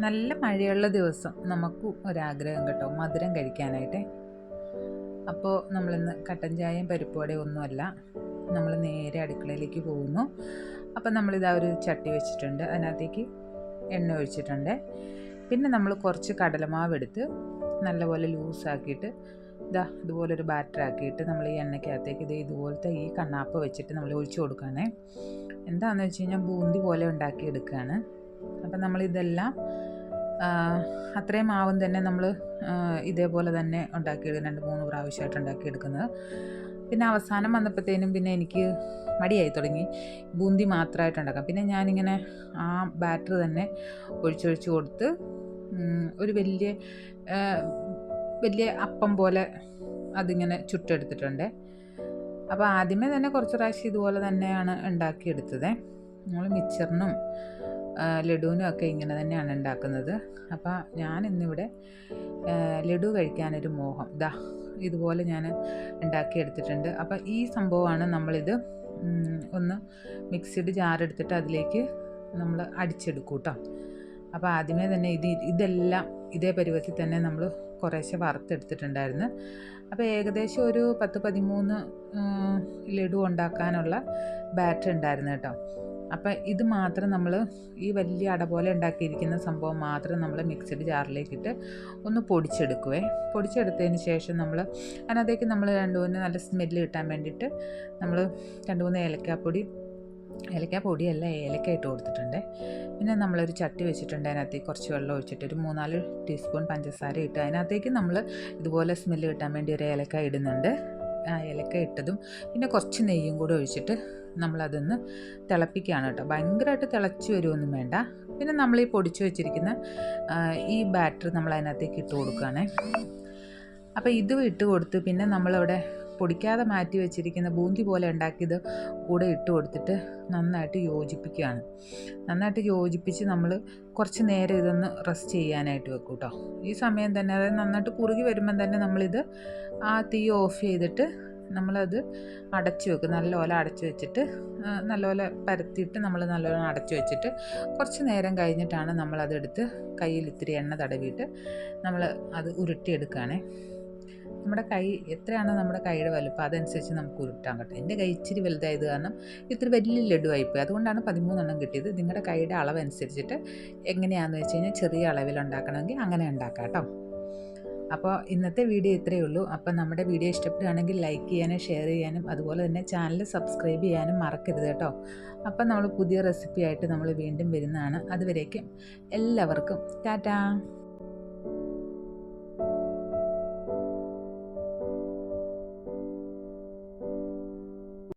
നല്ല മഴയുള്ള ദിവസം നമുക്കും ഒരാഗ്രഹം കേട്ടോ, മധുരം കഴിക്കാനായിട്ട്. അപ്പോൾ നമ്മളിന്ന് കട്ടൻ ചായയും പരിപ്പുവടയും ഒന്നുമല്ല, നമ്മൾ നേരെ അടുക്കളയിലേക്ക് പോകുന്നു. അപ്പം നമ്മളിതാ ഒരു ചട്ടി വെച്ചിട്ടുണ്ട്, അതിനകത്തേക്ക് എണ്ണ ഒഴിച്ചിട്ടുണ്ട്. പിന്നെ നമ്മൾ കുറച്ച് കടലമാവ് എടുത്ത് നല്ലപോലെ ലൂസാക്കിയിട്ട് ഇതുപോലൊരു ബാറ്റർ ആക്കിയിട്ട് നമ്മൾ ഈ എണ്ണയ്ക്കകത്തേക്ക് ഇതുപോലത്തെ ഈ കണ്ണാപ്പ് വെച്ചിട്ട് നമ്മൾ ഒഴിച്ചു കൊടുക്കുകയാണേ. എന്താണെന്ന് വെച്ച് കഴിഞ്ഞാൽ ബൂന്തി പോലെ ഉണ്ടാക്കിയെടുക്കുകയാണ്. അപ്പം നമ്മളിതെല്ലാം അത്രയും മാവും തന്നെ നമ്മൾ ഇതേപോലെ തന്നെ ഉണ്ടാക്കിയെടുക്കും, 2-3 പ്രാവശ്യമായിട്ട് ഉണ്ടാക്കിയെടുക്കുന്നത്. പിന്നെ അവസാനം വന്നപ്പോഴത്തേനും പിന്നെ എനിക്ക് മടിയായി തുടങ്ങി ബൂന്തി മാത്രമായിട്ട് ഉണ്ടാക്കാം. പിന്നെ ഞാനിങ്ങനെ ആ ബാറ്റർ തന്നെ ഒഴിച്ചൊഴിച്ച് കൊടുത്ത് ഒരു വലിയ അപ്പം പോലെ അതിങ്ങനെ ചുട്ടെടുത്തിട്ടുണ്ട്. അപ്പോൾ ആദ്യമേ തന്നെ കുറച്ച് പ്രാവശ്യം ഇതുപോലെ തന്നെയാണ് ഉണ്ടാക്കിയെടുത്തത്. നമ്മൾ മിച്ചറിനും ലഡുവിനും ഒക്കെ ഇങ്ങനെ തന്നെയാണ് ഉണ്ടാക്കുന്നത്. അപ്പോൾ ഞാൻ ഇന്നിവിടെ ലഡു കഴിക്കാനൊരു മോഹം ഇതുപോലെ ഞാൻ ഉണ്ടാക്കിയെടുത്തിട്ടുണ്ട്. അപ്പോൾ ഈ സംഭവമാണ് നമ്മളിത് ഒന്ന് മിക്സിഡ് ജാറെടുത്തിട്ട് അതിലേക്ക് നമ്മൾ അടിച്ചെടുക്കും കേട്ടോ. അപ്പോൾ ആദ്യമേ തന്നെ ഇതെല്ലാം ഇതേ പരുവത്തിൽ തന്നെ നമ്മൾ കുറേശ്ശെ വറുത്തെടുത്തിട്ടുണ്ടായിരുന്നു. അപ്പോൾ ഏകദേശം ഒരു 10-13 ലഡു ഉണ്ടാക്കാനുള്ള ബാറ്റർ ഉണ്ടായിരുന്നു കേട്ടോ. അപ്പം ഇത് മാത്രം നമ്മൾ ഈ വലിയ അട പോലെ ഉണ്ടാക്കിയിരിക്കുന്ന സംഭവം മാത്രം നമ്മൾ മിക്സിഡ് ജാറിലേക്കിട്ട് ഒന്ന് പൊടിച്ചെടുത്തതിന് ശേഷം നമ്മൾ അതിനകത്തേക്ക് നമ്മൾ 2-3 നല്ല സ്മെല്ല് കിട്ടാൻ വേണ്ടിയിട്ട് നമ്മൾ 2-3 ഏലക്കാപ്പൊടിയല്ല ഏലക്ക ഇട്ട് കൊടുത്തിട്ടുണ്ട്. പിന്നെ നമ്മളൊരു ചട്ടി വെച്ചിട്ടുണ്ട്, അതിനകത്തേക്ക് കുറച്ച് വെള്ളം ഒഴിച്ചിട്ട് ഒരു 3-4 ടീസ്പൂൺ പഞ്ചസാര ഇട്ട് അതിനകത്തേക്ക് നമ്മൾ ഇതുപോലെ സ്മെല്ല് കിട്ടാൻ വേണ്ടി ഒരു ഏലക്ക ഇടുന്നുണ്ട്. ആ ഏലക്ക ഇട്ടതും പിന്നെ കുറച്ച് നെയ്യും കൂടെ ഒഴിച്ചിട്ട് നമ്മളതൊന്ന് തിളപ്പിക്കുകയാണ് കേട്ടോ. ഭയങ്കരമായിട്ട് തിളച്ച് വരുമൊന്നും വേണ്ട. പിന്നെ നമ്മൾ ഈ പൊടിച്ചു വെച്ചിരിക്കുന്ന ഈ ബാറ്റർ നമ്മൾ അതിനകത്തേക്ക് ഇട്ട് കൊടുക്കുകയാണ്. അപ്പോൾ ഇതും ഇട്ട് കൊടുത്ത് പിന്നെ നമ്മളവിടെ പൊടിക്കാതെ മാറ്റി വെച്ചിരിക്കുന്ന ബൂന്തി പോലെ ഉണ്ടാക്കിയത് കൂടെ ഇട്ട് കൊടുത്തിട്ട് നന്നായിട്ട് യോജിപ്പിച്ച് നമ്മൾ കുറച്ച് നേരം ഇതൊന്ന് റെസ്റ്റ് ചെയ്യാനായിട്ട് വെക്കും കേട്ടോ. ഈ സമയം തന്നെ അതായത് നന്നായിട്ട് കുറുകി വരുമ്പം തന്നെ നമ്മളിത് ആ തീ ഓഫ് ചെയ്തിട്ട് നമ്മളത് അടച്ചു വെക്കും. നല്ലപോലെ അടച്ചു വെച്ചിട്ട് നല്ലപോലെ പരത്തിയിട്ട് നമ്മൾ നല്ലപോലെ അടച്ചു വെച്ചിട്ട് കുറച്ച് നേരം കഴിഞ്ഞിട്ടാണ് നമ്മളതെടുത്ത് കയ്യിൽ ഇത്തിരി എണ്ണ തടവിയിട്ട് നമ്മൾ അത് ഉരുട്ടിയെടുക്കുകയാണേ. നമ്മുടെ കൈ എത്രയാണോ നമ്മുടെ കൈയുടെ വലുപ്പം അതനുസരിച്ച് നമുക്ക് ഉരുട്ടാൻ കേട്ടോ. എൻ്റെ കൈ ഇച്ചിരി വലുതായത് കാരണം ഇത്തിരി വലിയ ലഡു ആയിപ്പോയി, അതുകൊണ്ടാണ് 13 എണ്ണം കിട്ടിയത്. നിങ്ങളുടെ കൈയുടെ അളവനുസരിച്ചിട്ട് എങ്ങനെയാണെന്ന് വെച്ച് കഴിഞ്ഞാൽ ചെറിയ അളവിൽ ഉണ്ടാക്കണമെങ്കിൽ അങ്ങനെ ഉണ്ടാക്കാം കേട്ടോ. അപ്പോൾ ഇന്നത്തെ വീഡിയോ ഇത്രയേ ഉള്ളൂ. അപ്പോൾ നമ്മുടെ വീഡിയോ ഇഷ്ടപ്പെടുകയാണെങ്കിൽ ലൈക്ക് ചെയ്യാനും ഷെയർ ചെയ്യാനും അതുപോലെ തന്നെ ചാനൽ സബ്സ്ക്രൈബ് ചെയ്യാനും മറക്കരുത് കേട്ടോ. അപ്പം നമ്മൾ പുതിയ റെസിപ്പി ആയിട്ട് നമ്മൾ വീണ്ടും വരുന്നതാണ്. അതുവരേക്കും എല്ലാവർക്കും ടാറ്റാ.